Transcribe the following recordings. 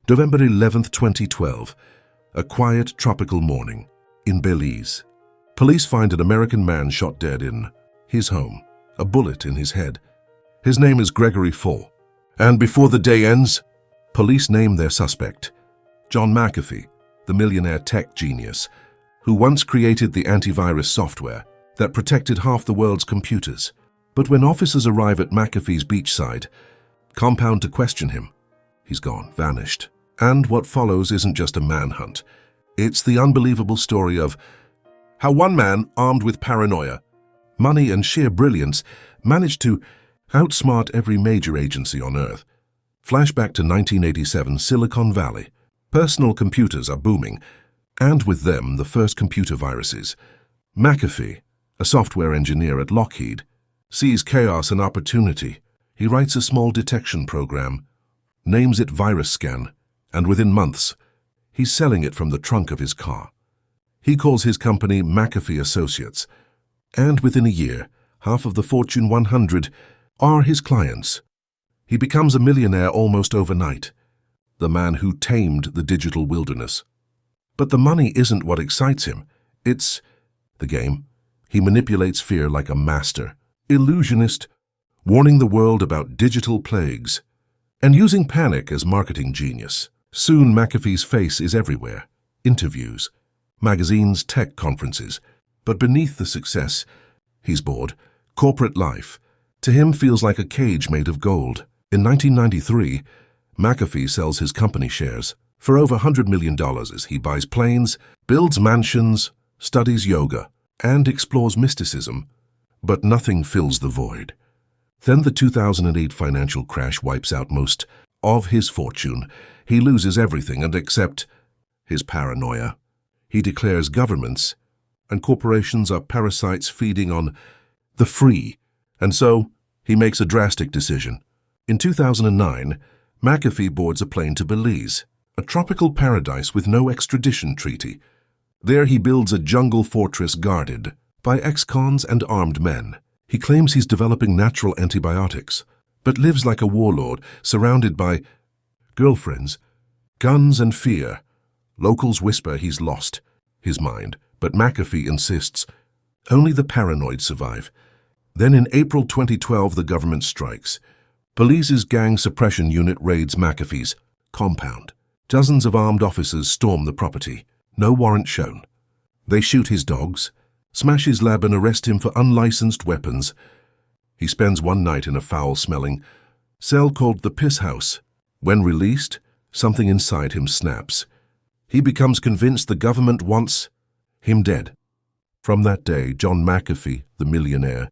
November 11, 2012. A quiet tropical morning in Belize. Police find an American man shot dead in his home, a bullet in his head. His name is Gregory Fall. And before the day ends, police name their suspect, John McAfee, the millionaire tech genius, who once created the antivirus software that protected half the world's computers. But when officers arrive at McAfee's beachside compound to question him, he's gone, vanished. And what follows isn't just a manhunt. It's the unbelievable story of how one man, armed with paranoia, money, and sheer brilliance, managed to outsmart every major agency on Earth. Flashback to 1987 Silicon Valley. Personal computers are booming, and with them the first computer viruses. McAfee, a software engineer at Lockheed, sees chaos and opportunity. He writes a small detection program, names it Virus Scan, and within months, he's selling it from the trunk of his car. He calls his company McAfee Associates, and within a year, half of the Fortune 100 are his clients. He becomes a millionaire almost overnight, the man who tamed the digital wilderness. But the money isn't what excites him. It's the game. He manipulates fear like a master illusionist, warning the world about digital plagues and using panic as marketing genius. Soon McAfee's face is everywhere. Interviews, magazines, tech conferences. But beneath the success, he's bored. Corporate life, to him, feels like a cage made of gold. In 1993, McAfee sells his company shares for over $100 million as he buys planes, builds mansions, studies yoga, and explores mysticism. But nothing fills the void. Then the 2008 financial crash wipes out most of his fortune. He loses everything and except his paranoia. He declares governments and corporations are parasites feeding on the free, and so he makes a drastic decision. In 2009, McAfee boards a plane to Belize, a tropical paradise with no extradition treaty. There he builds a jungle fortress guarded by ex-cons and armed men. He claims he's developing natural antibiotics, but lives like a warlord surrounded by girlfriends, guns, and fear. Locals whisper he's lost his mind, but McAfee insists only the paranoid survive. Then in April 2012, the government strikes. Belize's gang suppression unit raids McAfee's compound. Dozens of armed officers storm the property. No warrant shown. They shoot his dogs, smash his lab, and arrest him for unlicensed weapons. He spends one night in a foul-smelling cell called the Piss House. When released, something inside him snaps. He becomes convinced the government wants him dead. From that day, John McAfee, the millionaire,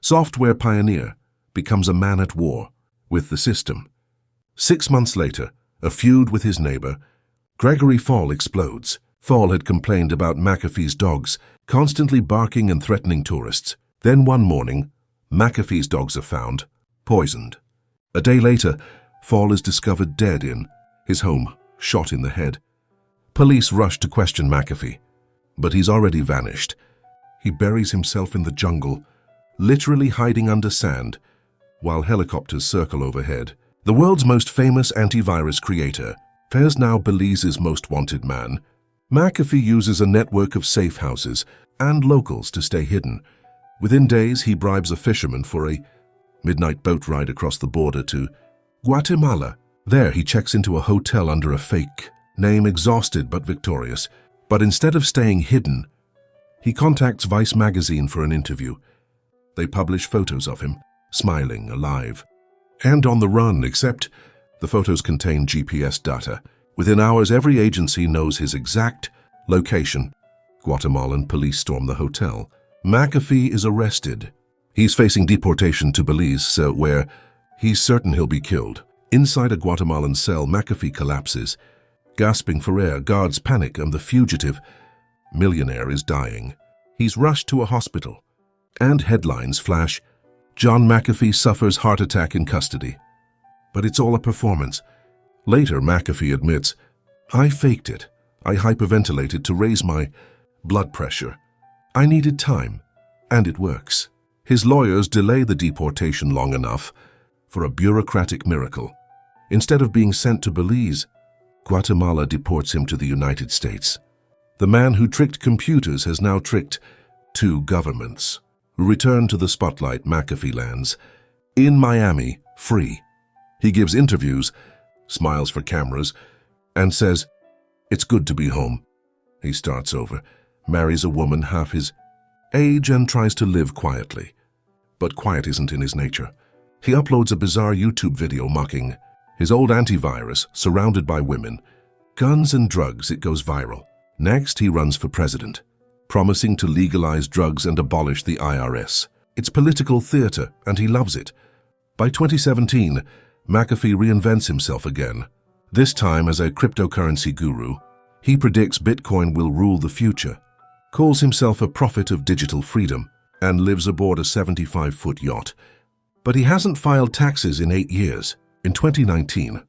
software pioneer, becomes a man at war with the system. 6 months later, a feud with his neighbor, Gregory Fall, explodes. Fall had complained about McAfee's dogs, constantly barking and threatening tourists. Then one morning, McAfee's dogs are found, poisoned. A day later, Fall is discovered dead in his home, shot in the head. Police rush to question McAfee, but he's already vanished. He buries himself in the jungle, literally hiding under sand, while helicopters circle overhead. The world's most famous antivirus creator fares now Belize's most wanted man. McAfee uses a network of safe houses and locals to stay hidden. Within days, he bribes a fisherman for a midnight boat ride across the border to Guatemala. There, he checks into a hotel under a fake name, exhausted but victorious. But instead of staying hidden, he contacts Vice magazine for an interview. They publish photos of him, smiling, alive, and on the run, except the photos contain GPS data. Within hours, every agency knows his exact location. Guatemalan police storm the hotel. McAfee is arrested. He's facing deportation to Belize, where he's certain he'll be killed. Inside a Guatemalan cell, McAfee collapses. Gasping for air, guards panic, and the fugitive millionaire is dying. He's rushed to a hospital, and headlines flash, John McAfee suffers heart attack in custody. But it's all a performance. Later, McAfee admits, I faked it. I hyperventilated to raise my blood pressure. I needed time, and it works. His lawyers delay the deportation long enough for a bureaucratic miracle. Instead of being sent to Belize, Guatemala deports him to the United States. The man who tricked computers has now tricked two governments. Return to the spotlight, McAfee lands in Miami, free. He gives interviews, smiles for cameras, and says, "It's good to be home." He starts over, marries a woman half his age, and tries to live quietly. But quiet isn't in his nature. He uploads a bizarre YouTube video mocking his old antivirus, surrounded by women, guns and drugs. It goes viral. Next, he runs for president, promising to legalize drugs and abolish the IRS. It's political theater, and he loves it. By 2017, McAfee reinvents himself again, this time as a cryptocurrency guru. He predicts Bitcoin will rule the future, calls himself a prophet of digital freedom, and lives aboard a 75-foot yacht. But he hasn't filed taxes in 8 years. In 2019,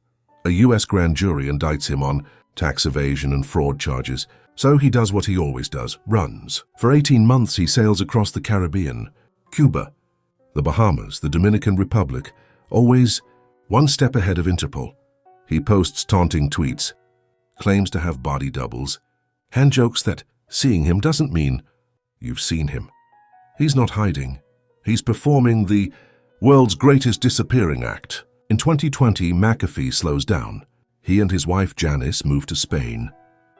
a US grand jury indicts him on tax evasion and fraud charges, so he does what he always does, runs. For 18 months he sails across the Caribbean, Cuba, the Bahamas, the Dominican Republic, always one step ahead of Interpol. He posts taunting tweets, claims to have body doubles, and jokes that seeing him doesn't mean you've seen him. He's not hiding. He's performing the world's greatest disappearing act. In 2020, McAfee slows down. He and his wife Janice move to Spain,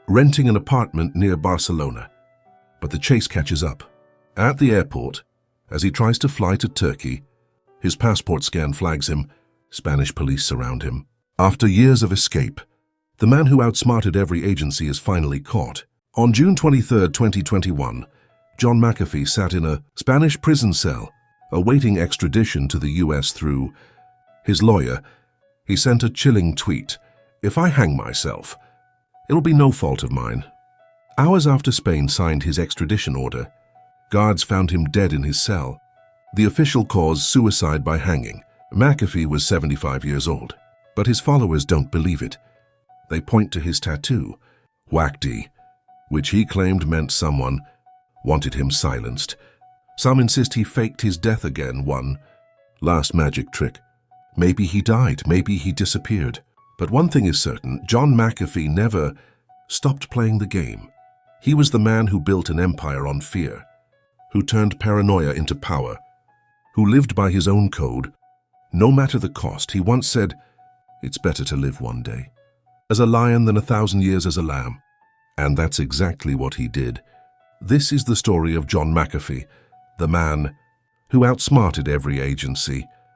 renting an apartment near Barcelona. But the chase catches up. At the airport, as he tries to fly to Turkey, his passport scan flags him. Spanish police surround him. After years of escape, the man who outsmarted every agency is finally caught. On June 23, 2021, John McAfee sat in a Spanish prison cell, awaiting extradition to the US through his lawyer. He sent a chilling tweet: "If I hang myself, it'll be no fault of mine." Hours after Spain signed his extradition order, guards found him dead in his cell. The official cause, suicide by hanging. McAfee was 75 years old, but his followers don't believe it. They point to his tattoo, WACD, which he claimed meant someone wanted him silenced. Some insist he faked his death again, one last magic trick. Maybe he died, maybe he disappeared. But one thing is certain, John McAfee never stopped playing the game. He was the man who built an empire on fear, who turned paranoia into power, who lived by his own code, no matter the cost. He once said, "It's better to live one day as a lion than 1,000 years as a lamb." And that's exactly what he did. This is the story of John McAfee, the man who outsmarted every agency,